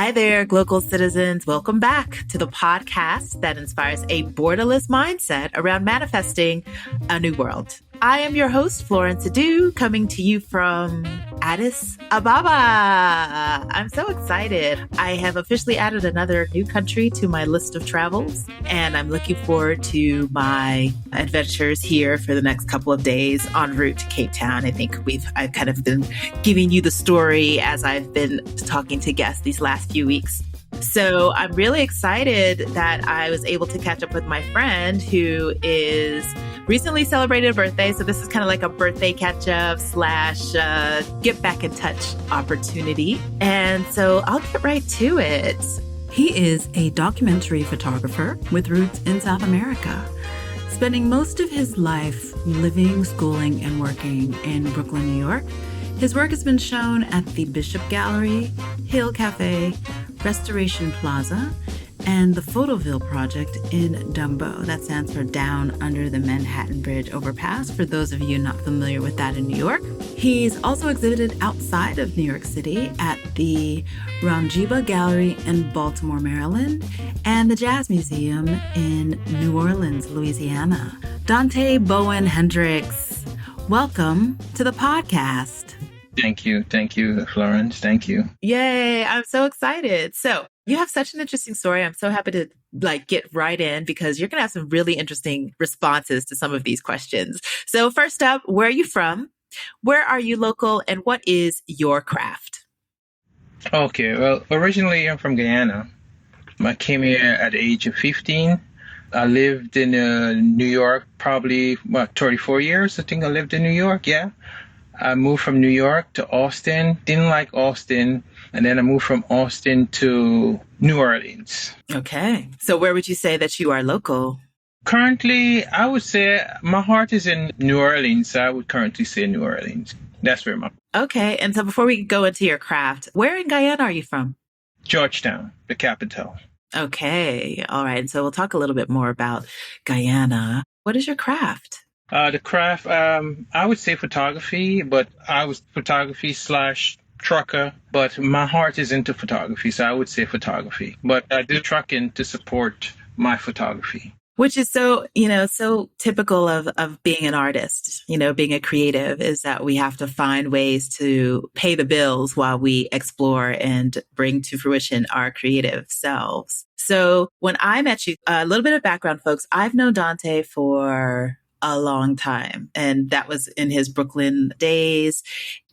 Hi there, Glocal citizens. Welcome back to the podcast that inspires a borderless mindset around manifesting a new world. I am your host, Florence Adu, coming to you from Addis Ababa. I'm so excited. I have officially added another new country to my list of travels, and I'm looking forward to my adventures here for the next couple of days en route to Cape Town. I think I've kind of been giving you the story as I've been talking to guests these last few weeks. So I'm really excited that I was able to catch up with my friend who is recently celebrated a birthday. So this is kind of like a birthday catch up / get back in touch opportunity. And so I'll get right to it. He is a documentary photographer with roots in South America, spending most of his life living, schooling, and working in Brooklyn, New York. His work has been shown at the Bishop Gallery, Hill Cafe, Restoration Plaza, and the Photoville Project in Dumbo. That stands for Down Under the Manhattan Bridge Overpass, for those of you not familiar with that in New York. He's also exhibited outside of New York City at the Ranjiba Gallery in Baltimore, Maryland, and the Jazz Museum in New Orleans, Louisiana. Dante Bowen Hendricks, welcome to the podcast. Thank you, Florence. Thank you. Yay, I'm so excited. So you have such an interesting story. I'm so happy to get right in because you're going to have some really interesting responses to some of these questions. So first up, where are you from? Where are you local? And what is your craft? Okay, well, originally I'm from Guyana. I came here at the age of 15. I lived in New York probably, 34 years. I think I lived in New York, yeah. I moved from New York to Austin, didn't like Austin, and then I moved from Austin to New Orleans. Okay. So where would you say that you are local? Currently, I would say my heart is in New Orleans. I would currently say New Orleans. That's where my... Okay. And so before we go into your craft, where in Guyana are you from? Georgetown, the capital. Okay. All right. And so we'll talk a little bit more about Guyana. What is your craft? The craft, I would say photography, but I was photography / trucker, but my heart is into photography, so I would say photography. But I do trucking to support my photography. Which is so typical of being an artist, being a creative, is that we have to find ways to pay the bills while we explore and bring to fruition our creative selves. So when I met you, a little bit of background, folks, I've known Dante for a long time. And that was in his Brooklyn days.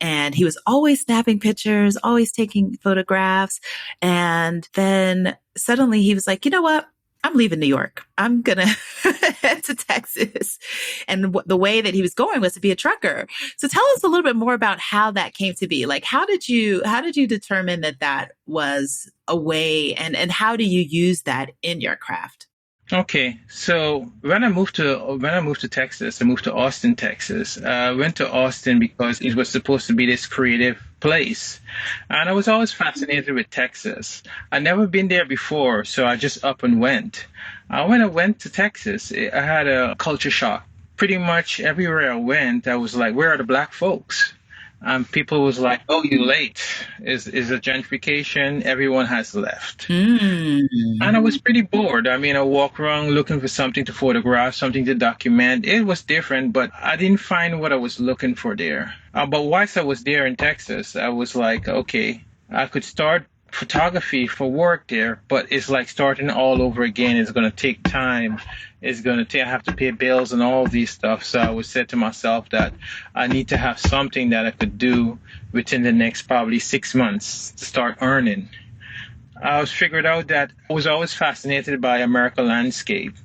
And he was always snapping pictures, always taking photographs. And then suddenly he was like, you know what? I'm leaving New York. I'm going to head to Texas. And the way that he was going was to be a trucker. So tell us a little bit more about how that came to be. Like, how did you determine that was a way, and how do you use that in your craft? Okay, so when I moved to Texas, I moved to Austin, Texas. I went to Austin because it was supposed to be this creative place, and I was always fascinated with Texas. I'd never been there before, so I just up and went. When I went to Texas, I had a culture shock. Pretty much everywhere I went, I was like, "Where are the black folks?" People was like, "Oh, you late? Is a gentrification? Everyone has left." And I was pretty bored. I mean, I walked around looking for something to photograph, something to document. It was different, but I didn't find what I was looking for there. But once I was there in Texas, I was like, okay, I could start photography for work there, but it's like starting all over again. It's going to take time. I have to pay bills and all these stuff. So I would say to myself that I need to have something that I could do within the next probably 6 months to start earning. I was figured out that I was always fascinated by American landscape.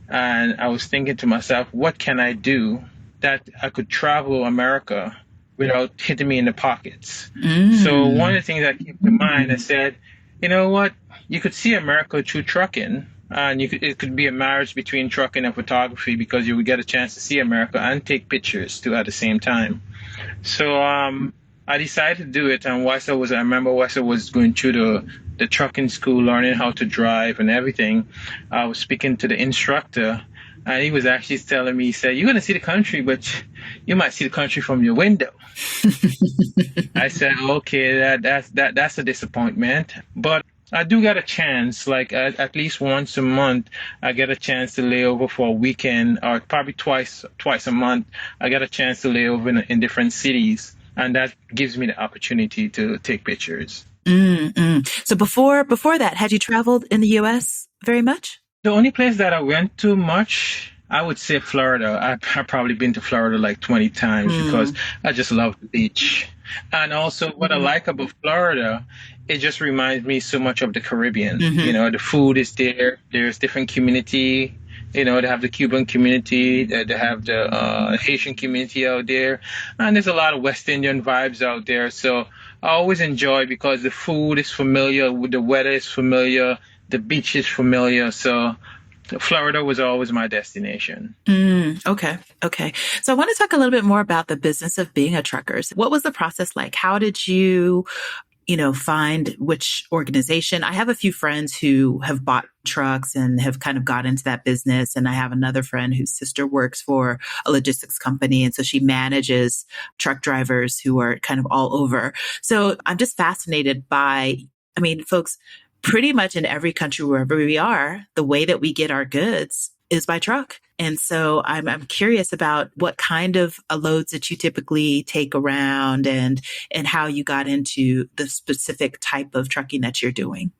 And I was thinking to myself, what can I do that I could travel America without hitting me in the pockets? So one of the things that came to mind, I said, you know what? You could see America through trucking. And it could be a marriage between trucking and photography, because you would get a chance to see America and take pictures too at the same time. So I decided to do it. And I remember whilst I was going through the trucking school, learning how to drive and everything, I was speaking to the instructor, and he was actually telling me, he said, "You're going to see the country, but you might see the country from your window." I said, okay, that's a disappointment. But I do get a chance, like at least once a month, I get a chance to lay over for a weekend, or probably twice a month. I get a chance to lay over in different cities, and that gives me the opportunity to take pictures. So before that, had you traveled in the U.S. very much? The only place that I went to much, I would say Florida. I've probably been to Florida like 20 times because I just love the beach. And also, what I like about Florida, it just reminds me so much of the Caribbean. You know, the food is there. There's different community. You know, they have the Cuban community, they have the Haitian community out there, and there's a lot of West Indian vibes out there. So I always enjoy because the food is familiar, the weather is familiar, the beach is familiar. So Florida was always my destination. Okay. Okay. So I want to talk a little bit more about the business of being a trucker. So what was the process like? How did you find which organization? I have a few friends who have bought trucks and have kind of got into that business. And I have another friend whose sister works for a logistics company. And so she manages truck drivers who are kind of all over. So I'm just fascinated by, I mean, folks, pretty much in every country, wherever we are, the way that we get our goods is by truck. And so I'm curious about what kind of loads that you typically take around and how you got into the specific type of trucking that you're doing.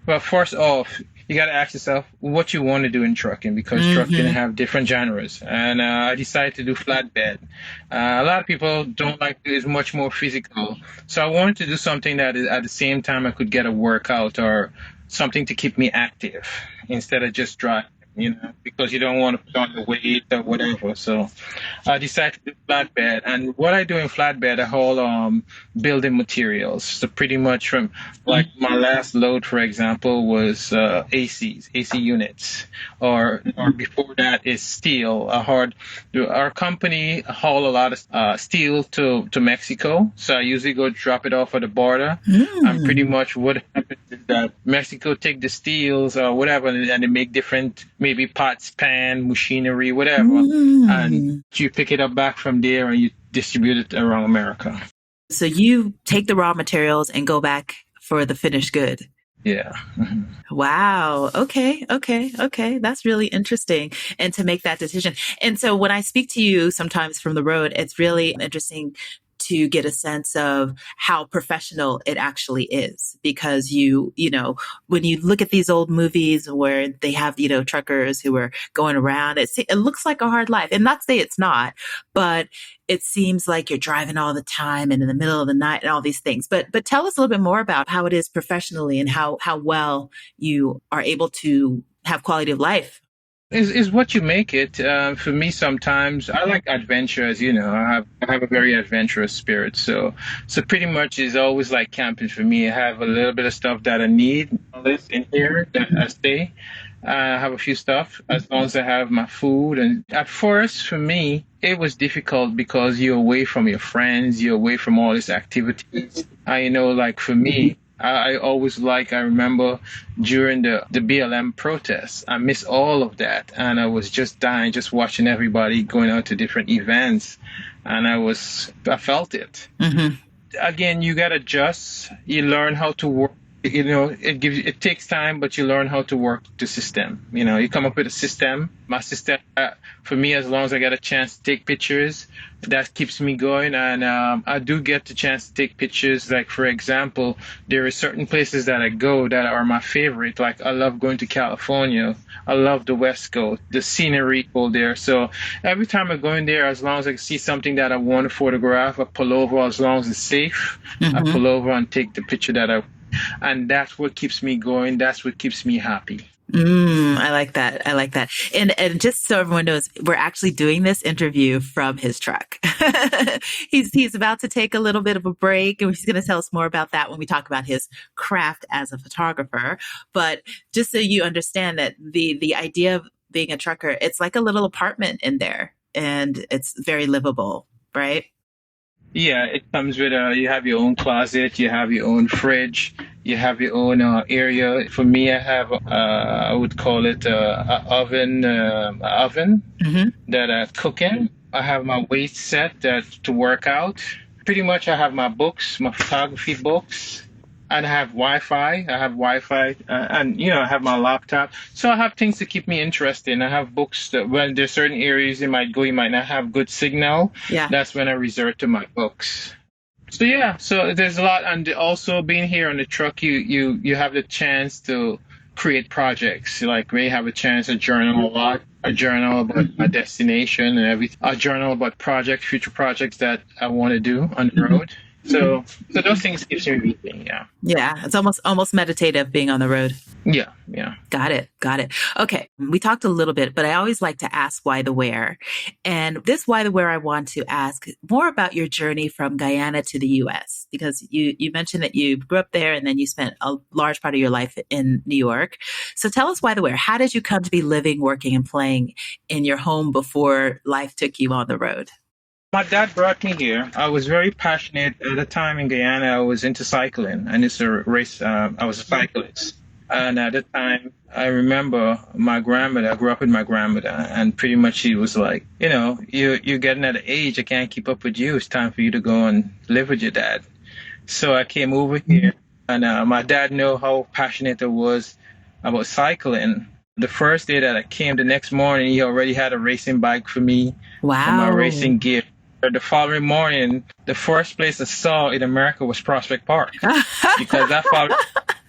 Well, first off, you got to ask yourself what you want to do in trucking because trucking have different genres. And I decided to do flatbed. A lot of people don't like it. It's much more physical. So I wanted to do something that is, at the same time I could get a workout or something to keep me active instead of just driving. Because you don't want to put on the weight or whatever. So I decided to do flatbed. And what I do in flatbed, I haul building materials. So pretty much from, like my last load, for example, was AC units. Or before that is steel. Our company haul a lot of steel to Mexico. So I usually go drop it off at the border. And pretty much what happens is that Mexico take the steels or whatever and they make different, maybe pots, pan, machinery, whatever. And you pick it up back from there and you distribute it around America. So you take the raw materials and go back for the finished good. Yeah. Wow. Okay. That's really interesting. And to make that decision. And so when I speak to you sometimes from the road, it's really interesting to get a sense of how professional it actually is. Because when you look at these old movies where they have, truckers who are going around, it looks like a hard life. And not to say it's not, but it seems like you're driving all the time and in the middle of the night and all these things. But tell us a little bit more about how it is professionally and how well you are able to have quality of life. Is what you make it. For me, sometimes I like adventure, as you know. I have a very adventurous spirit, so pretty much it's always like camping for me. I have a little bit of stuff that I need in here that I stay. I have a few stuff as long as I have my food. And at first, for me, it was difficult because you're away from your friends, you're away from all these activities. Like for me, I remember during the BLM protests, I missed all of that. And I was just dying, just watching everybody going out to different events. And I felt it. Again, you got to adjust. You learn how to work. It takes time, but you learn how to work the system. You come up with a system. My system, for me, as long as I get a chance to take pictures, that keeps me going. And I do get the chance to take pictures. Like, for example, there are certain places that I go that are my favorite. Like, I love going to California. I love the West Coast, the scenery there. So every time I go in there, as long as I see something that I want to photograph, I pull over. As long as it's safe, I pull over and take the picture that I. And that's what keeps me going. That's what keeps me happy. I like that. And just so everyone knows, we're actually doing this interview from his truck. He's about to take a little bit of a break, and he's going to tell us more about that when we talk about his craft as a photographer. But just so you understand that the idea of being a trucker, it's like a little apartment in there, and it's very livable, right? Yeah, it comes with you have your own closet, you have your own fridge, you have your own area. For me, I have I would call it a oven that I cook in. I have my weight set to work out. Pretty much, I have my books, my photography books. and I have Wi-Fi. And I have my laptop. So I have things to keep me interested. I have books that when there's certain areas you might not have good signal. Yeah. That's when I resort to my books. So yeah, so there's a lot, and also being here on the truck, you have the chance to create projects. Like we have a chance to journal a lot, a journal about a destination and everything, a journal about future projects that I want to do on the road. So those things keeps me moving. Yeah. Yeah. It's almost meditative being on the road. Yeah. Yeah. Got it. Okay. We talked a little bit, but I always like to ask why the where. And this why the where I want to ask more about your journey from Guyana to the US, because you mentioned that you grew up there and then you spent a large part of your life in New York. So tell us why the where. How did you come to be living, working, and playing in your home before life took you on the road? My dad brought me here. I was very passionate at the time in Guyana. I was into cycling. I used to race. I was a cyclist. And at the time, I remember my grandmother. I grew up with my grandmother, and pretty much she was like, you're getting at an age I can't keep up with you. It's time for you to go and live with your dad. So I came over here, and my dad knew how passionate I was about cycling. The first day that I came, the next morning, he already had a racing bike for me. Wow. And my racing gear. The following morning, the first place I saw in America was Prospect Park, because that father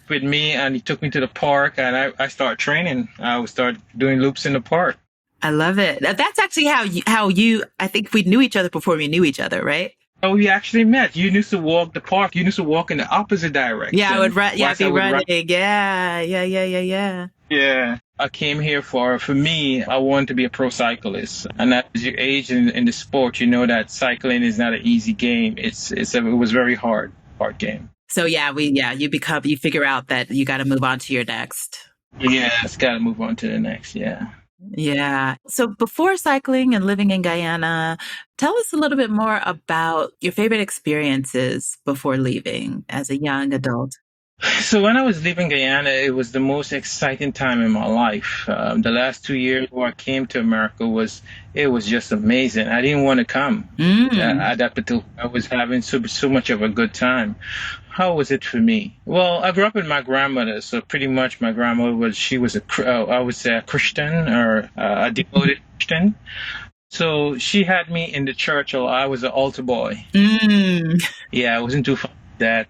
with me and he took me to the park, and I started training. I would start doing loops in the park. I love it. That's actually how you, I think we knew each other before we knew each other, right? Oh, we actually met. You used to walk the park. You used to walk in the opposite direction. Yeah, I would run. Yeah, I'd be running. Run. Yeah. Yeah. I came here for me, I wanted to be a pro cyclist. And as you age in the sport, you know that cycling is not an easy game. It was very hard game. So you figure out that you got to move on to your next. Yeah, it's got to move on to the next. Yeah. Yeah. So before cycling and living in Guyana, tell us a little bit more about your favorite experiences before leaving as a young adult. So when I was leaving Guyana, it was the most exciting time in my life. The last 2 years where I came to America it was just amazing. I didn't want to come. At that particular, I was having so much of a good time. How was it for me? Well, I grew up with my grandmother, so pretty much my grandmother was I would say a Christian or a devoted Christian. So she had me in the church. I was an altar boy. Yeah, I wasn't too fond of that.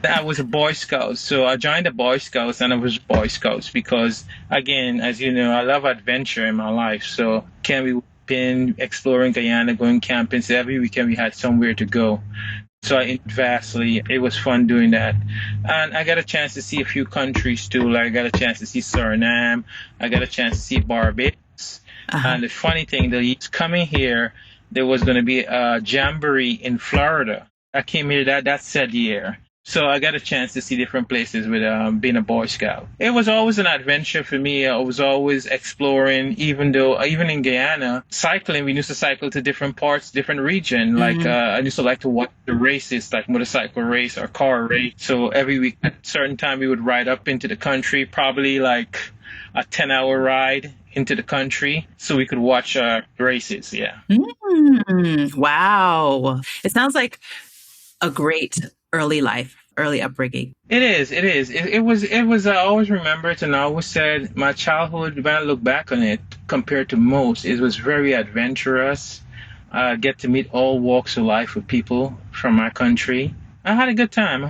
I was a Boy Scout, so I joined the Boy Scouts, and I was Boy Scouts because, again, as you know, I love adventure in my life. So we've been exploring Guyana, going camping. So every weekend we had somewhere to go. So it was fun doing that. And I got a chance to see a few countries too. Like I got a chance to see Suriname. I got a chance to see Barbados. And the funny thing, coming here, there was going to be a jamboree in Florida. I came here that said year. So I got a chance to see different places with being a Boy Scout. It was always an adventure for me. I was always exploring, even in Guyana, cycling, we used to cycle to different parts, different region. Like I used to like to watch the races, like motorcycle race or car race. So every week at a certain time, we would ride up into the country, probably like a 10-hour ride into the country so we could watch races. Yeah. Wow. It sounds like a great early upbringing. It is. It was, I always remember it, and I always said my childhood, when I look back on it, compared to most, it was very adventurous. I get to meet all walks of life with people from my country. I had a good time. I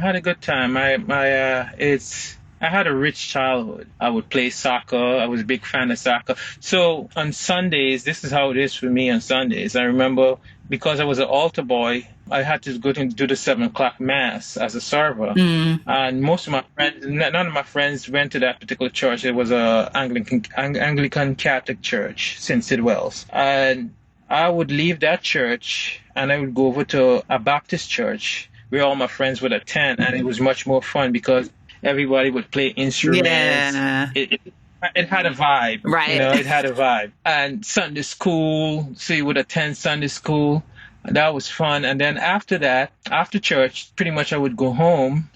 had a rich childhood. I would play soccer. I was a big fan of soccer. So on Sundays, this is how it is for me on Sundays. I remember because I was an altar boy, I had to go to do the 7:00 mass as a server. And most of my friends, none of my friends went to that particular church. It was a Anglican Catholic church, St. Sid Wells. And I would leave that church and I would go over to a Baptist church where all my friends would attend. And it was much more fun because everybody would play instruments. Yeah. It had a vibe. Right. It had a vibe. And Sunday school, so you would attend Sunday school. That was fun. And then after that, after church, pretty much I would go home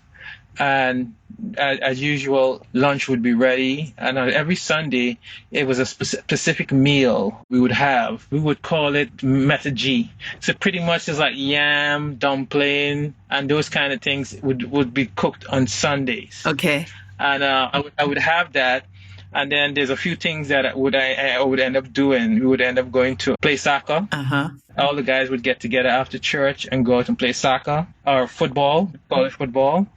And as usual, lunch would be ready. And every Sunday, it was a specific meal we would have. We would call it Method G. So pretty much it's like yam, dumpling, and those kind of things would be cooked on Sundays. Okay. And I would have that. And then there's a few things that I would end up doing. We would end up going to play soccer. Uh-huh. All the guys would get together after church and go out and play soccer or football, college football.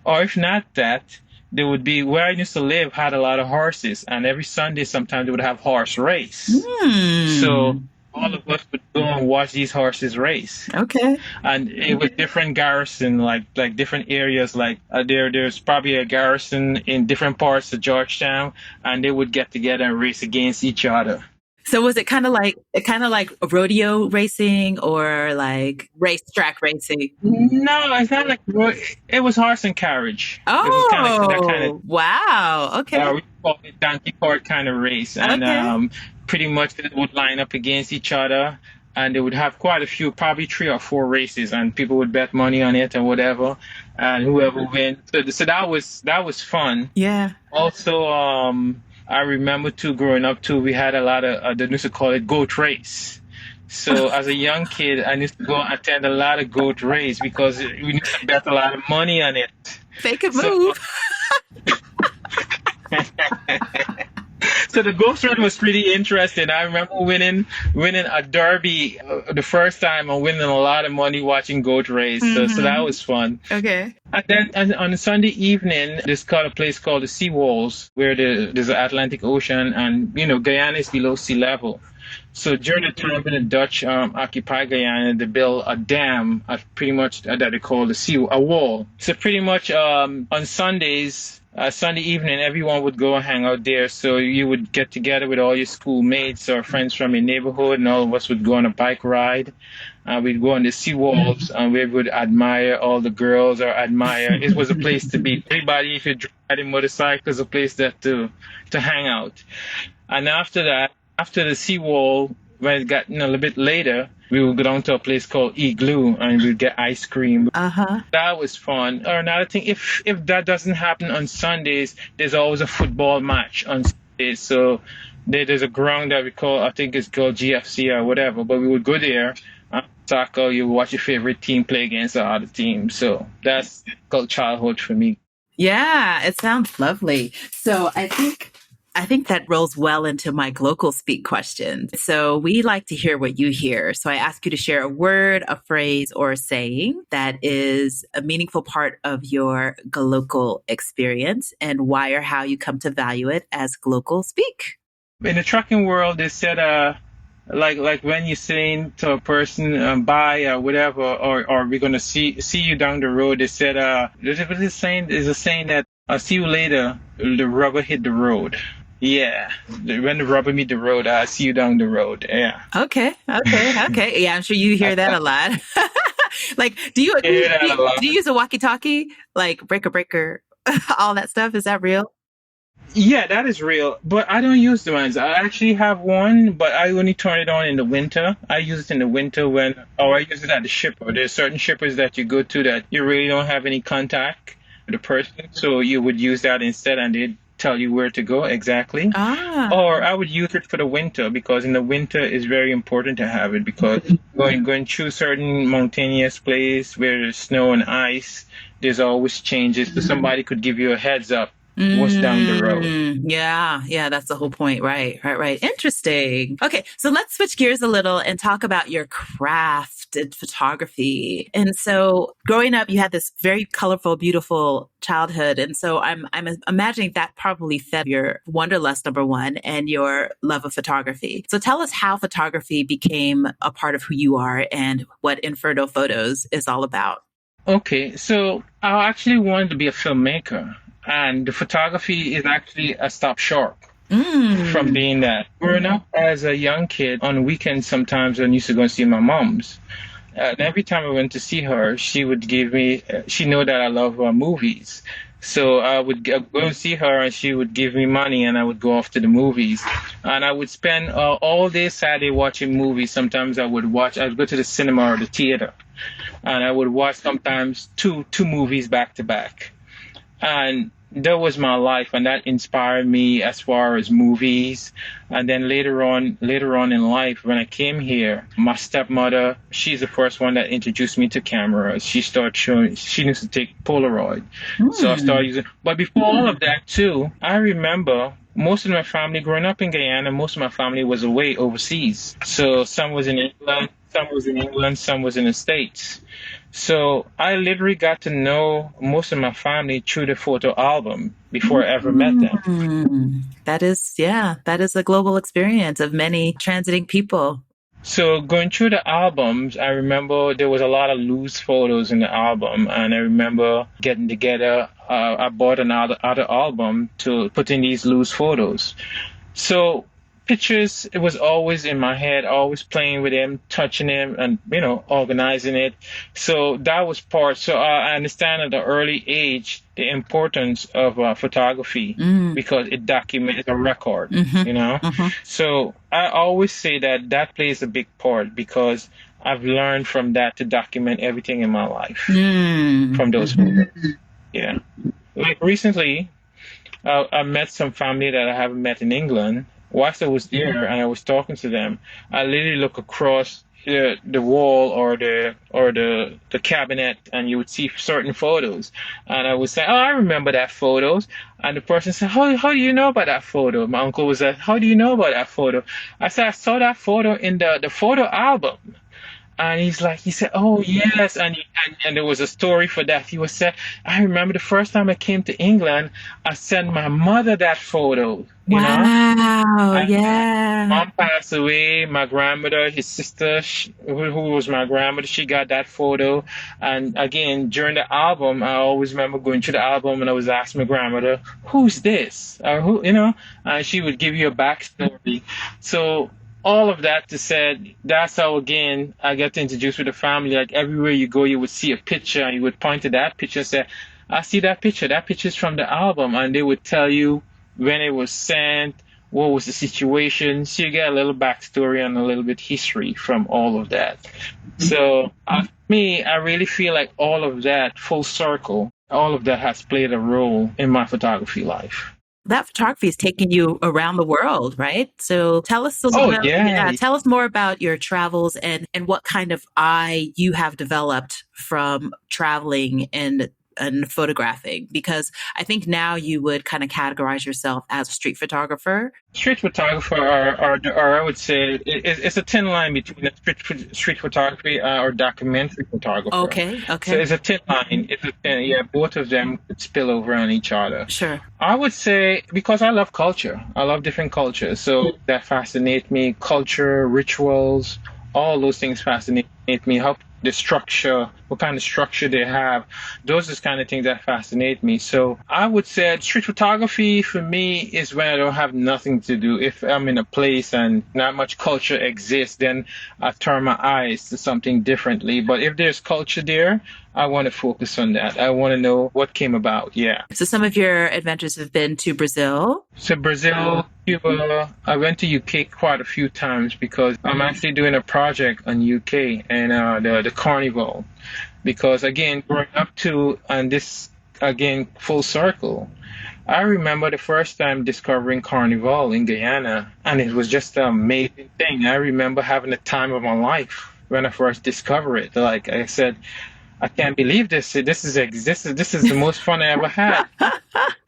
Or if not that, there would be where I used to live had a lot of horses, and every Sunday sometimes they would have horse race. So all of us would go and watch these horses race. Okay. And it was different garrison, like different areas. Like there's probably a garrison in different parts of Georgetown, and they would get together and race against each other. So was it kind of like rodeo racing or like racetrack racing? No, it's not like it was horse and carriage. It was kind of wow. Okay. we call it donkey cart kind of race, and pretty much they would line up against each other, and they would have quite a few, probably 3 or 4 races, and people would bet money on it or whatever, and whoever wins. So that was fun. Yeah. Also, I remember too, growing up too, we had a lot of, they used to call it goat race. So as a young kid, I used to go attend a lot of goat race because we used to bet a lot of money on it. Fake it move. So the goat race was pretty interesting. I remember winning a derby the first time and winning a lot of money watching goat race. So that was fun. Okay. And then on a Sunday evening, there's a place called the Sea Walls, where there's the Atlantic Ocean, and Guyana is below sea level. So during the time when the Dutch occupied Guyana, they built a dam, pretty much that they call a wall. So pretty much on Sundays, Sunday evening, everyone would go and hang out there. So you would get together with all your schoolmates or friends from your neighborhood, and all of us would go on a bike ride. We'd go on the sea walls, and we would admire all the girls or admire. It was a place to be. Everybody, if you're riding motorcycles, a place to hang out. And after that, after the seawall, when it got a little bit later, we would go down to a place called Igloo and we'd get ice cream. That was fun. Or another thing, if that doesn't happen on Sundays, there's always a football match on Sundays. So there's a ground that we call, I think it's called GFC or whatever, but we would go there. Soccer, you watch your favorite team play against the other team. So that's called childhood for me. Yeah, it sounds lovely. So I think that rolls well into my Glocal Speak question. So we like to hear what you hear. So I ask you to share a word, a phrase, or a saying that is a meaningful part of your Glocal experience and why or how you come to value it as Glocal Speak. In the trucking world, they said, like when you're saying to a person, bye or whatever, or we're going to see you down the road, they said, there's a saying that I'll see you later, the rubber hit the road. Yeah. When the rubber meet the road, I'll see you down the road. Yeah. Okay. Yeah, I'm sure you hear that a lot. Like, do you use a walkie-talkie? Like breaker, all that stuff? Is that real? Yeah, that is real. But I don't use the ones. I actually have one, but I only turn it on in the winter. I use it in the winter I use it at the shipper. There's certain shippers that you go to that you really don't have any contact with the person. So you would use that instead, and they'd tell you where to go exactly. Or I would use it for the winter, because in the winter it's very important to have it, because going through certain mountainous place where there's snow and ice, there's always changes. So somebody could give you a heads up what's down the road. Yeah, that's the whole point. Right. Interesting. Okay, so let's switch gears a little and talk about your craft and photography. And so growing up, you had this very colorful, beautiful childhood. And so I'm imagining that probably fed your wanderlust, number one, and your love of photography. So tell us how photography became a part of who you are and what Inferno Photos is all about. Okay, so I actually wanted to be a filmmaker. And the photography is actually a stop short from being that. Growing up as a young kid, on weekends sometimes I used to go and see my mom's. And every time I went to see her, she would give me, she knew that I love movies. So I would go and see her and she would give me money and I would go off to the movies. And I would spend all day Saturday watching movies. Sometimes I would go to the cinema or the theater. And I would watch sometimes two movies back to back. And that was my life, and that inspired me as far as movies. And then later on in life, when I came here, my stepmother, she's the first one that introduced me to cameras. She started showing, she used to take Polaroid. So I started using, but before all of that too, I remember most of my family growing up in Guyana, most of my family was away overseas. So some was in England, some was in the States. So I literally got to know most of my family through the photo album before I ever met them. That is a global experience of many transiting people. So going through the albums, I remember there was a lot of loose photos in the album, and I remember getting together. I bought another album to put in these loose photos. So pictures, it was always in my head, always playing with him, touching him, and organizing it. So that was part. So I understand at an early age the importance of photography because it documents a record. So I always say that plays a big part because I've learned from that to document everything in my life from those photos. Yeah, like recently, I met some family that I haven't met in England. Whilst I was there and I was talking to them, I literally look across the wall or the cabinet, and you would see certain photos. And I would say, "Oh, I remember that photos." And the person said, "How do you know about that photo?" My uncle was like, "How do you know about that photo?" I said, "I saw that photo in the photo album." And he said, "Oh, yes." And there was a story for that. He was said, "I remember the first time I came to England, I sent my mother that photo." Wow. Yeah. Mom passed away. My grandmother, his sister, who was my grandmother, she got that photo. And again, during the album, I always remember going to the album and I was asking my grandmother, "Who's this?" Or and she would give you a backstory. So all of that to say, that's how, again, I get introduced with the family. Like everywhere you go, you would see a picture and you would point to that picture and say, "I see that picture. That picture's from the album." And they would tell you when it was sent, what was the situation. So you get a little backstory and a little bit history from all of that. So me, I really feel like all of that, full circle, all of that has played a role in my photography life. That photography is taking you around the world, right? So tell us tell us more about your travels and what kind of eye you have developed from traveling and photographing, because I think now you would kind of categorize yourself as a street photographer. Street photographer, or I would say it's a thin line between a street photography or documentary photographer. Okay. So it's a thin line. Both of them could spill over on each other. Sure. I would say because I love culture. I love different cultures. So that fascinates me. Culture, rituals, all those things fascinate me. How the structure, what kind of structure they have. Those are the kind of things that fascinate me. So I would say street photography for me is when I don't have nothing to do. If I'm in a place and not much culture exists, then I turn my eyes to something differently. But if there's culture there, I want to focus on that. I want to know what came about. Yeah. So some of your adventures have been to Brazil. So Brazil, Cuba. I went to UK quite a few times because I'm actually doing a project on UK and the Carnival. Because again, growing up to, and this again, full circle, I remember the first time discovering Carnival in Guyana, and it was just an amazing thing. I remember having the time of my life when I first discovered it. Like I said, I can't believe this. This is the most fun I ever had.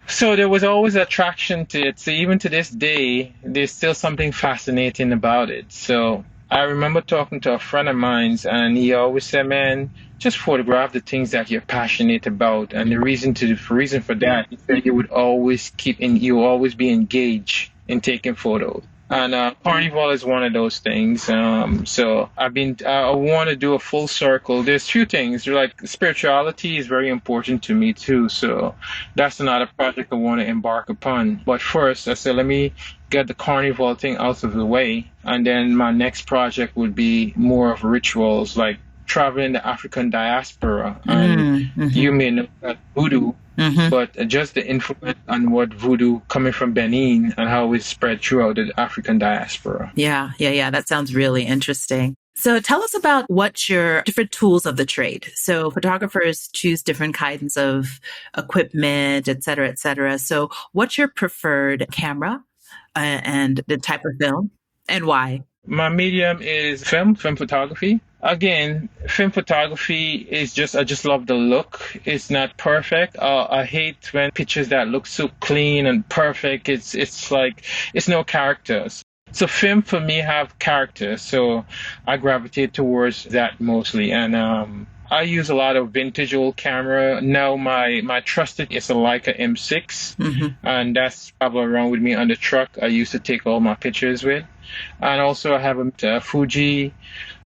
So there was always attraction to it. So even to this day, there's still something fascinating about it. So I remember talking to a friend of mine, and he always said, "Man, just photograph the things that you're passionate about." And the reason for that is that you will always be engaged in taking photos. And Carnival is one of those things. So I want to do a full circle. There's two things. Like spirituality is very important to me too. So that's another project I want to embark upon. But first, I said, let me get the Carnival thing out of the way. And then my next project would be more of rituals, like traveling the African diaspora. And you may know that voodoo. But just the influence on what voodoo coming from Benin and how it spread throughout the African diaspora. Yeah. That sounds really interesting. So tell us about what your different tools of the trade. So photographers choose different kinds of equipment, et cetera, et cetera. So what's your preferred camera and the type of film and why? My medium is film photography. Again, film photography is just, I just love the look. It's not perfect. I hate when pictures that look so clean and perfect. It's like, it's no characters. So film for me have character. So I gravitate towards that mostly. And, I use a lot of vintage old camera. Now my trusted is a Leica M6, and that's travel around with me on the truck. I used to take all my pictures with. And also I have a Fuji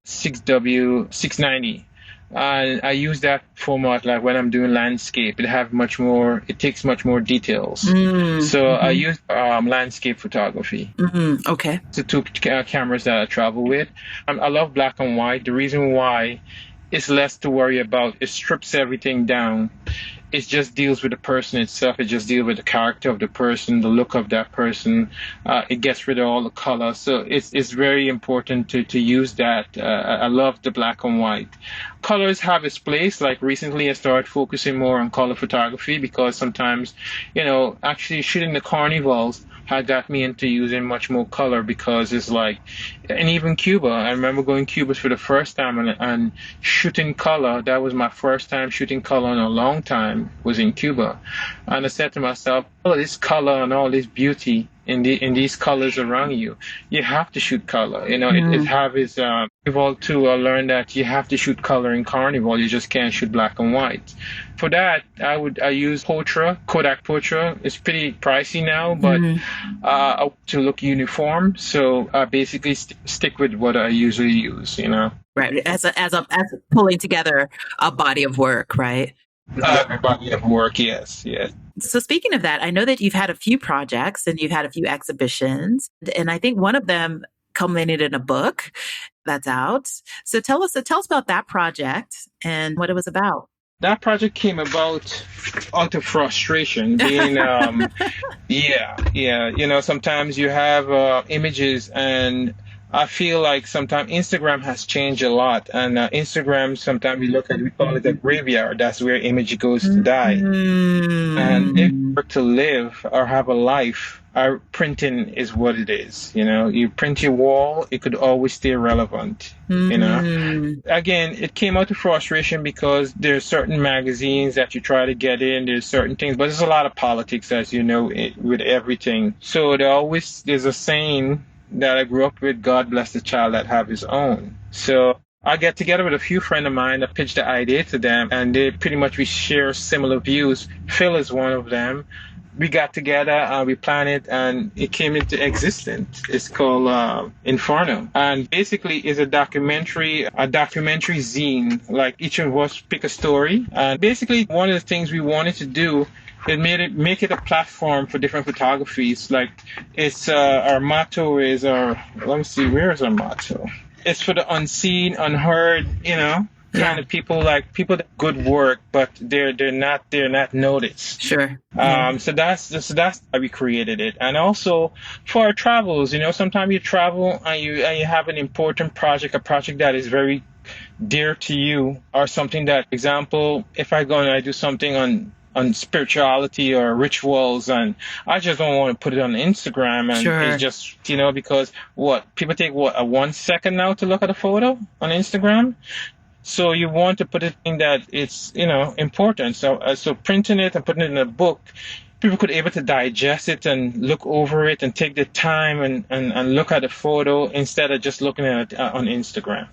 6W690. And I use that format like when I'm doing landscape. It takes much more details. So I use landscape photography. Okay. The two cameras that I travel with. I love black and white. The reason why it's less to worry about. It strips everything down. It just deals with the person itself. It just deals with the character of the person, the look of that person. It gets rid of all the color. So it's very important to use that. I love the black and white. Colors have its place. Like recently I started focusing more on color photography because sometimes, actually shooting the carnivals had got me into using much more color because it's like, and even Cuba, I remember going to Cuba for the first time and shooting color. That was my first time shooting color in a long time, was in Cuba. And I said to myself, all this color and all this beauty in these colors around you, you have to shoot color. It have its Carnival too. I learned that you have to shoot color in Carnival. You just can't shoot black and white. For that, I use Kodak Portra. It's pretty pricey now, but to look uniform. So I basically stick with what I usually use. Right. As pulling together a body of work, right? A body of work, yes. So speaking of that, I know that you've had a few projects and you've had a few exhibitions, and I think one of them culminated in a book that's out. So tell us about that project and what it was about. That project came about out of frustration, being, sometimes you have images, and I feel like sometimes Instagram has changed a lot. And Instagram, sometimes we call it a graveyard. That's where image goes to die. And if you were to live or have a life, our printing is what it is. You print your wall, it could always stay relevant. Again, it came out of frustration because there's certain magazines that you try to get in, there's certain things, but there's a lot of politics, as you know, with everything. So there's a saying that I grew up with, God bless the child that have his own. So I get together with a few friends of mine. I pitched the idea to them, and we share similar views. Phil is one of them. We got together, we planned it, and it came into existence. It's called Inferno, and basically is a documentary zine. Like each of us pick a story, and basically one of the things we wanted to do, make it a platform for different photographies. Like it's our motto is let me see, where is our motto? It's for the unseen, unheard, kind of people that good work, but they're not noticed. Sure. So that's why we created it. And also for our travels, sometimes you travel and you have an important project, a project that is very dear to you, or something that, example, if I go and I do something on spirituality or rituals, and I just don't want to put it on Instagram, and it's just, because people take a 1 second now to look at a photo on Instagram. So you want to put it in that it's, important. So printing it and putting it in a book, people could able to digest it and look over it and take the time and look at the photo instead of just looking at it on Instagram.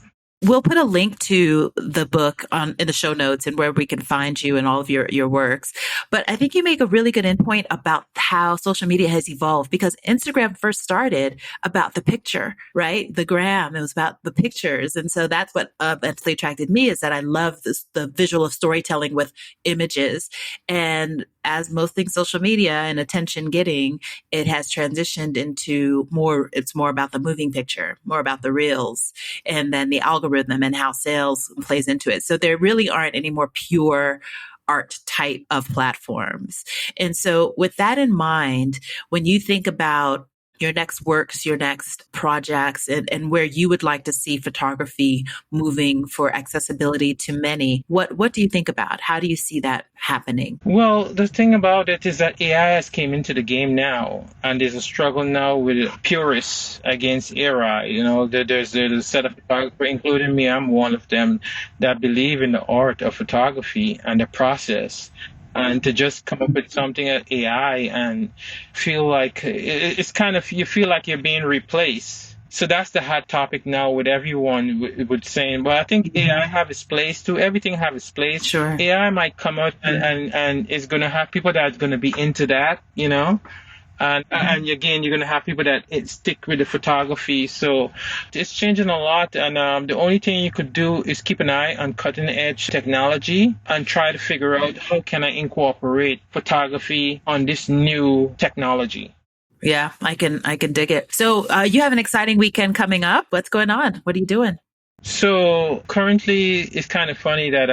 We'll put a link to the book in the show notes and where we can find you and all of your works. But I think you make a really good endpoint about how social media has evolved, because Instagram first started about the picture, right? The gram, it was about the pictures. And so that's what eventually attracted me, is that I love the visual of storytelling with images. And as most things social media and attention getting, it has transitioned into it's more about the moving picture, more about the reels, and then the algorithm and how sales plays into it. So there really aren't any more pure art type of platforms. And so with that in mind, when you think about your next works, your next projects, and where you would like to see photography moving for accessibility to many. What do you think about? How do you see that happening? Well, the thing about it is that AI has came into the game now, and there's a struggle now with purists against AI. There's a set of photographers, including me. I'm one of them that believe in the art of photography and the process. And to just come up with something at AI and feel like it's kind of, you feel like you're being replaced. So that's the hot topic now with everyone would saying, well, I think AI have its place too. Everything have its place. Sure. AI might come out and it's going to have people that are going to be into that, and again, you're going to have people that stick with the photography. So it's changing a lot. And the only thing you could do is keep an eye on cutting edge technology and try to figure out how can I incorporate photography on this new technology. Yeah, I can dig it. So you have an exciting weekend coming up. What's going on? What are you doing? So currently, it's kind of funny that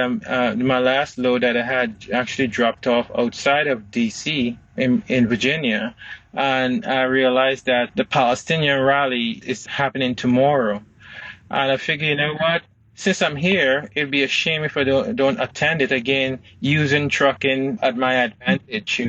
my last load that I had actually dropped off outside of DC in Virginia, and I realized that the Palestinian rally is happening tomorrow, and I figure, you know what? Since I'm here, it'd be a shame if I don't attend it again, using trucking at my advantage,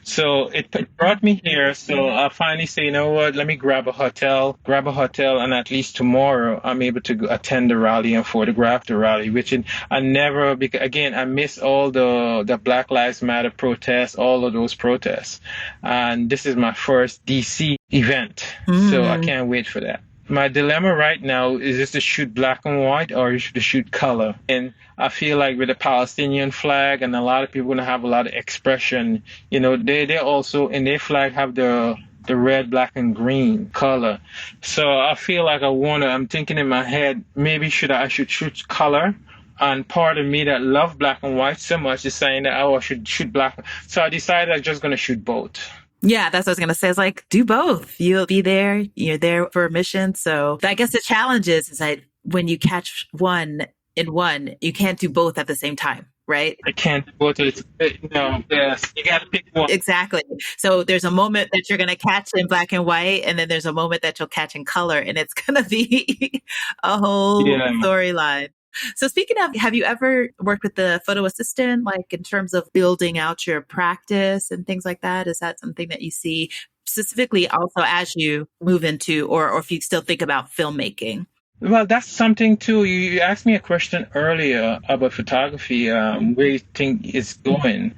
So it brought me here. So I finally say, you know what? Let me grab a hotel, and at least tomorrow I'm able to attend the rally and photograph the rally, which I never, because again, I miss all the Black Lives Matter protests, all of those protests. And this is my first DC event. So I can't wait for that. My dilemma right now is just to shoot black and white or to shoot color. And I feel like with the Palestinian flag, and a lot of people are going to have a lot of expression, they also in their flag have the red, black, and green color. So I feel like I'm thinking in my head, maybe I should shoot color. And part of me that love black and white so much is saying that, I should shoot black. So I decided I'm just going to shoot both. Yeah, that's what I was going to say. It's like, do both. You'll be there. You're there for a mission. So I guess the challenge is that when you catch one in one, you can't do both at the same time, right? I can't do both. Yes, you got to pick one. Exactly. So there's a moment that you're going to catch in black and white, and then there's a moment that you'll catch in color, and it's going to be a whole storyline. So speaking of, have you ever worked with the photo assistant, like in terms of building out your practice and things like that? Is that something that you see specifically also as you move into, or if you still think about filmmaking? Well, that's something too. You asked me a question earlier about photography, where you think it's going.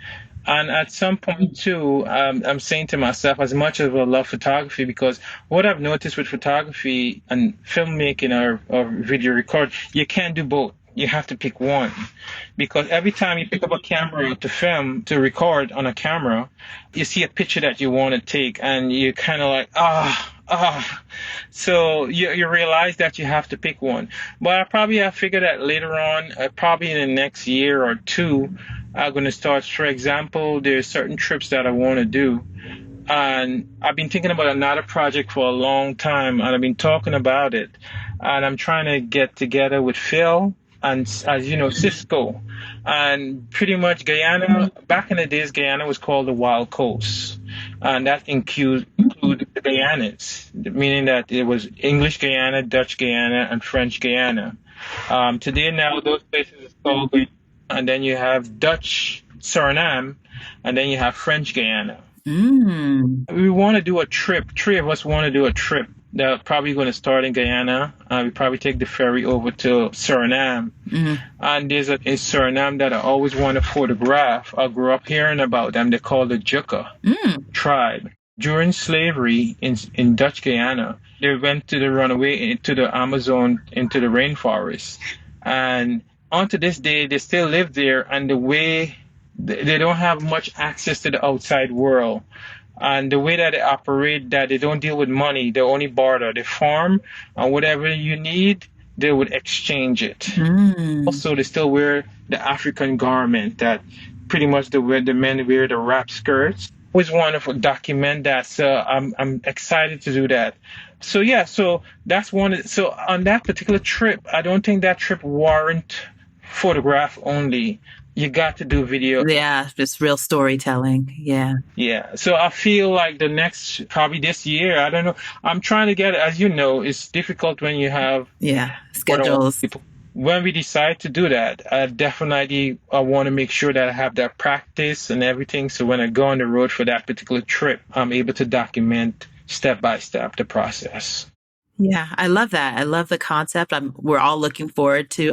And at some point too, I'm saying to myself, as much as I love photography, because what I've noticed with photography and filmmaking or video record, you can't do both. You have to pick one, because every time you pick up a camera to record on a camera, you see a picture that you want to take, and you're kind of like, So you realize that you have to pick one. But I figure that later on, probably in the next year or two, I'm going to start. For example, there's certain trips that I want to do. And I've been thinking about another project for a long time, and I've been talking about it. And I'm trying to get together with Phil and, as you know, Cisco. And pretty much Guyana, back in the days, Guyana was called the Wild Coast. And that include the Guyanas, meaning that it was English Guyana, Dutch Guyana, and French Guyana. Today now, those places are called Guyana. And then you have Dutch Suriname, and then you have French Guyana. We want to do a trip. 3 of us want to do a trip. They're probably going to start in Guyana. We probably take the ferry over to Suriname. And there's in Suriname that I always want to photograph. I grew up hearing about them. They're called the Juka tribe. During slavery in Dutch Guyana, they went to the runaway into the Amazon, into the rainforest. And onto this day, they still live there, and the way they don't have much access to the outside world. And the way that they operate, that they don't deal with money, they only barter. They farm, and whatever you need, they would exchange it. Also, they still wear the African garment that pretty much the men wear the wrap skirts. Always want to document that, so I'm excited to do that. So yeah, so that's one. So on that particular trip, I don't think that trip warrant photograph only. you got to do video. Yeah, just real storytelling. Yeah. Yeah. So I feel like the next, probably this year, I don't know. I'm trying to get, as you know, it's difficult when you have Yeah. more than one Schedules. people. When we decide to do that, I want to make sure that I have that practice and everything. So when I go on the road for that particular trip, I'm able to document step by step the process. Yeah, I love that. I love the concept. We're all looking forward to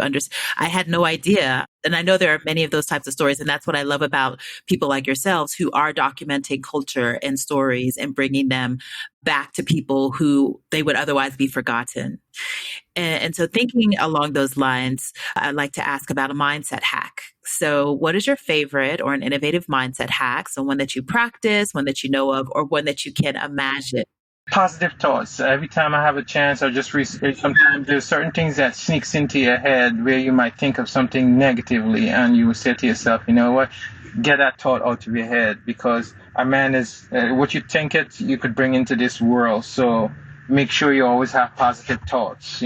I had no idea. And I know there are many of those types of stories. And that's what I love about people like yourselves who are documenting culture and stories and bringing them back to people who they would otherwise be forgotten. And so thinking along those lines, I'd like to ask about a mindset hack. So what is your favorite or an innovative mindset hack? So one that you practice, one that you know of, or one that you can imagine? Positive thoughts. Every time I have a chance, I just research. Sometimes there's certain things that sneaks into your head where you might think of something negatively, and you will say to yourself, you know what, get that thought out of your head, because a man is what you think it, you could bring into this world. So make sure you always have positive thoughts.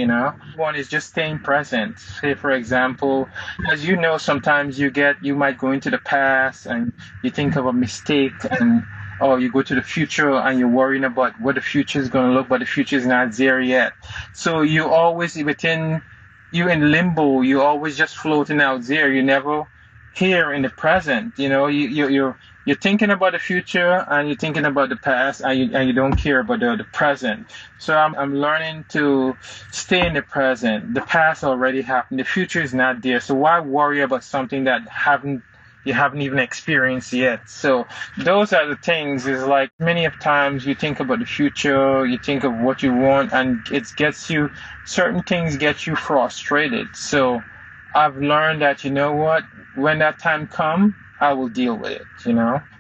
One is just staying present. Say, for example, as you know, sometimes you might go into the past and you think of a mistake, and or you go to the future and you're worrying about what the future is going to look, but the future is not there yet. So you always you're in limbo. You always just floating out there. You never here in the present. You're thinking about the future and you're thinking about the past, and you don't care about the present. So I'm learning to stay in the present. The past already happened. The future is not there. So why worry about something that you haven't even experienced yet? So those are the things. Is like many of times you think about the future, you think of what you want, and certain things get you frustrated. So I've learned that, you know what, when that time comes, I will deal with it.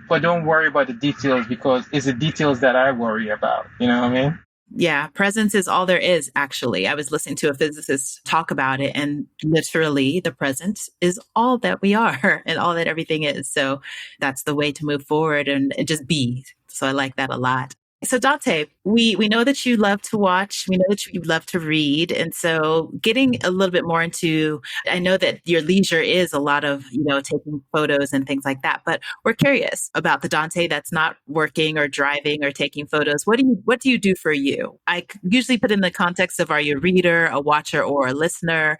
But don't worry about the details, because it's the details that I worry about. You know what I mean? Yeah, presence is all there is, actually. I was listening to a physicist talk about it, and literally the present is all that we are and all that everything is. So that's the way to move forward and just be. So I like that a lot. So Dante, we know that you love to watch, we know that you love to read. And so getting a little bit more into, I know that your leisure is a lot of, taking photos and things like that, but we're curious about the Dante that's not working or driving or taking photos. What do you do for you? I usually put in the context of, are you a reader, a watcher, or a listener?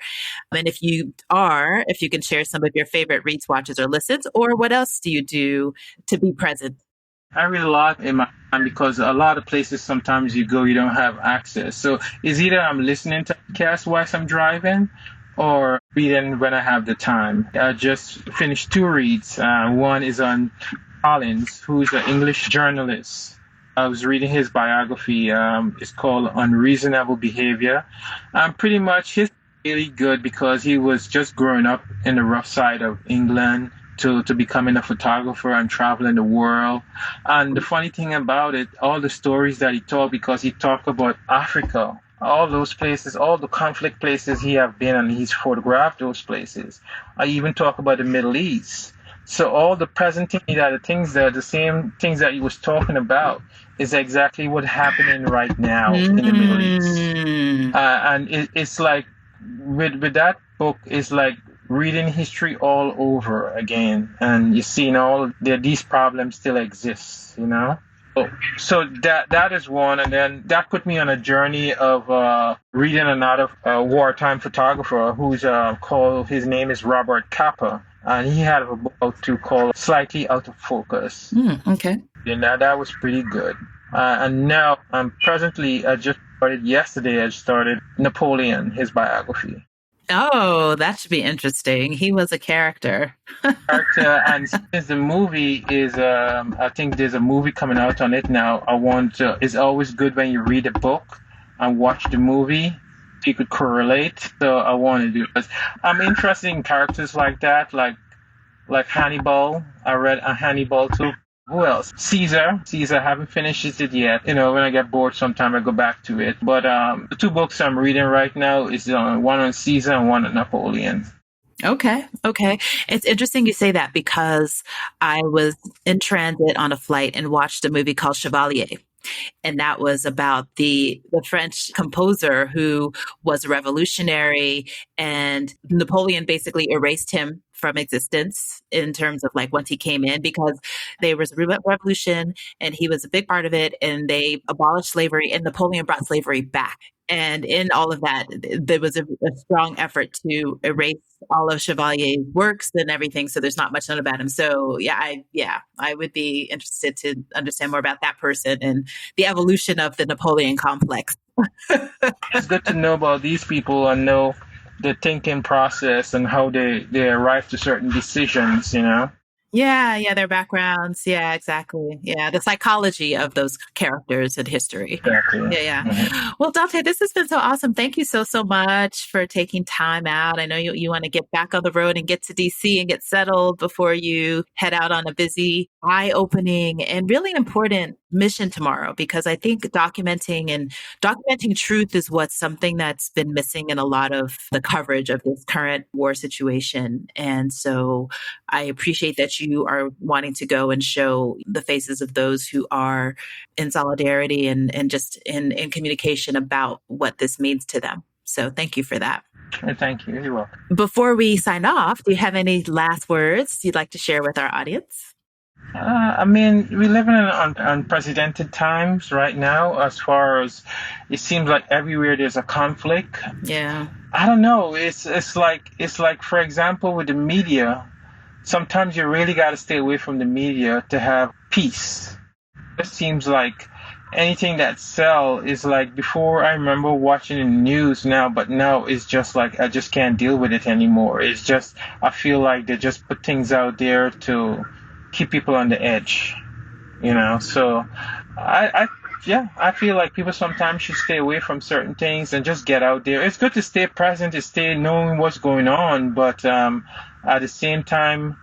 And if you can share some of your favorite reads, watches, or listens, or what else do you do to be present? I read a lot in my time, because a lot of places sometimes you go, you don't have access. So it's either I'm listening to podcasts whilst I'm driving, or reading when I have the time. I just finished 2 reads. One is on Collins, who's an English journalist. I was reading his biography. It's called Unreasonable Behavior. Pretty much he's really good, because he was just growing up in the rough side of England to becoming a photographer and traveling the world. And the funny thing about it, all the stories that he told, because he talked about Africa, all those places, all the conflict places he have been, and he's photographed those places. I even talk about the Middle East. So all the present things, the same things that he was talking about, is exactly what's happening right now in the Middle East. And it's like, with that book, it's like reading history all over again, and you see these problems still exist. So that is one, and then that put me on a journey of reading another wartime photographer who's called, his name is Robert Capa, and he had a book too called Slightly Out of Focus. Okay. And that was pretty good. And now I just started yesterday. I started Napoleon, his biography. Oh, that should be interesting. He was a character. And since the movie is, I think there's a movie coming out on it now. It's always good when you read a book and watch the movie, you could correlate. So I want to do it. I'm interested in characters like that, like Hannibal. I read a Hannibal too. Who else? Caesar. I haven't finished it yet. When I get bored sometime, I go back to it. But the 2 books I'm reading right now is one on Caesar and one on Napoleon. Okay. It's interesting you say that, because I was in transit on a flight and watched a movie called Chevalier. And that was about the French composer who was a revolutionary, and Napoleon basically erased him from existence in terms of like once he came in, because there was a revolution and he was a big part of it, and they abolished slavery and Napoleon brought slavery back. And in all of that, there was a strong effort to erase all of Chevalier's works and everything. So there's not much known about him. So I would be interested to understand more about that person and the evolution of the Napoleon complex. It's good to know about these people and know the thinking process and how they arrive to certain decisions, you know? Yeah, their backgrounds. Yeah, exactly. Yeah, the psychology of those characters and history. Exactly. Yeah. Mm-hmm. Well, Dante, this has been so awesome. Thank you so much for taking time out. I know you want to get back on the road and get to DC and get settled before you head out on a busy, eye-opening, and really important mission tomorrow, because I think documenting truth is what's something that's been missing in a lot of the coverage of this current war situation. And so I appreciate that you are wanting to go and show the faces of those who are in solidarity and just in communication about what this means to them. So thank you for that. Thank you. You're welcome. Before we sign off, do you have any last words you'd like to share with our audience? I mean, we live in unprecedented times right now, as far as it seems like everywhere there's a conflict. Yeah. I don't know. It's like, for example, with the media, sometimes you really got to stay away from the media to have peace. It seems like anything that sells is like, before I remember watching the news now, but now it's just like I just can't deal with it anymore. It's just, I feel like they just put things out there to keep people on the edge, you know? So I feel like people sometimes should stay away from certain things and just get out there. It's good to stay present, to stay knowing what's going on, but at the same time,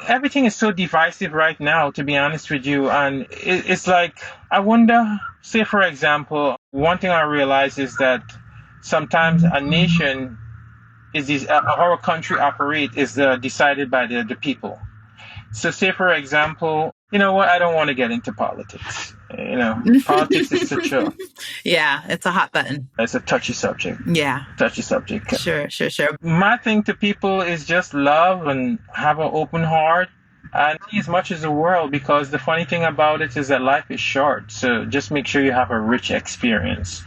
everything is so divisive right now, to be honest with you. And it's like, I wonder, say for example, one thing I realize is that sometimes a nation is how a country operates is decided by the people. So say, for example, you know what? I don't want to get into politics. You know, politics is such a... Yeah, it's a hot button. It's a touchy subject. Yeah. Touchy subject. Sure. My thing to people is just love and have an open heart and see as much as the world, because the funny thing about it is that life is short. So just make sure you have a rich experience.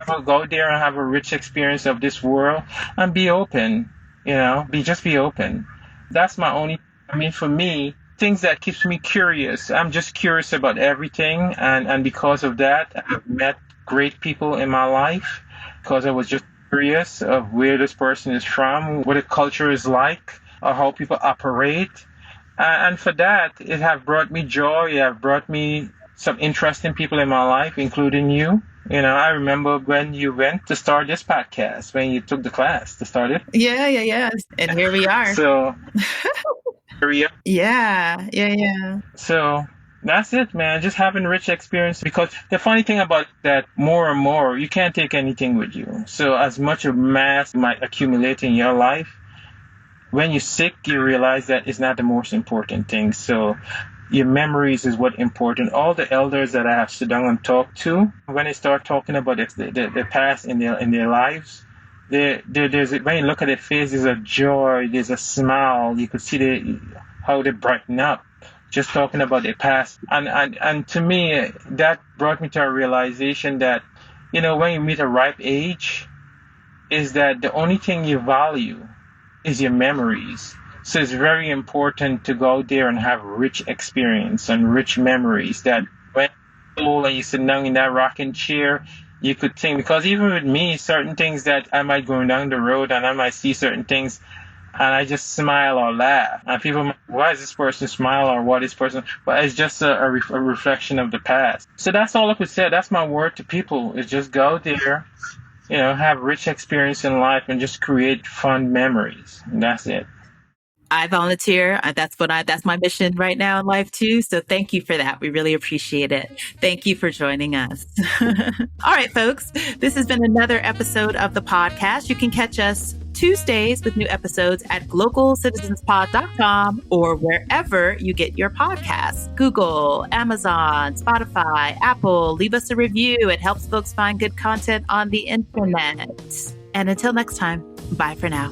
Go out there and have a rich experience of this world and be open, you know, just be open. That's my only... I mean, for me, things that keeps me curious. I'm just curious about everything. And because of that, I've met great people in my life because I was just curious of where this person is from, what the culture is like, or how people operate. And for that, it have brought me joy. It have brought me some interesting people in my life, including you. You know, I remember when you went to start this podcast, when you took the class to start it. Yeah. And here we are. So... Yeah. So that's it, man. Just having rich experience, because the funny thing about that, more and more, you can't take anything with you. So as much of mass might accumulate in your life, when you're sick, you realize that it's not the most important thing. So your memories is what important. All the elders that I have sit down and talked to, when they start talking about the past in their lives, there's when you look at their face, there's a joy, there's a smile. You could see how they brighten up just talking about their past. And to me, that brought me to a realization that, you know, when you meet a ripe age, is that the only thing you value is your memories. So it's very important to go out there and have rich experience and rich memories, that when you're old and you sit down in that rocking chair, you could think, because even with me, certain things that I might go down the road and I might see certain things and I just smile or laugh. And people might, why is this person smile, or what is person? But it's just a reflection of the past. So that's all I could say. That's my word to people, is just go there, you know, have rich experience in life and just create fun memories. And that's it. I volunteer. That's my mission right now in life too. So thank you for that. We really appreciate it. Thank you for joining us. All right, folks, this has been another episode of the podcast. You can catch us Tuesdays with new episodes at glocalcitizenspod.com or wherever you get your podcasts. Google, Amazon, Spotify, Apple. Leave us a review. It helps folks find good content on the internet. And until next time, bye for now.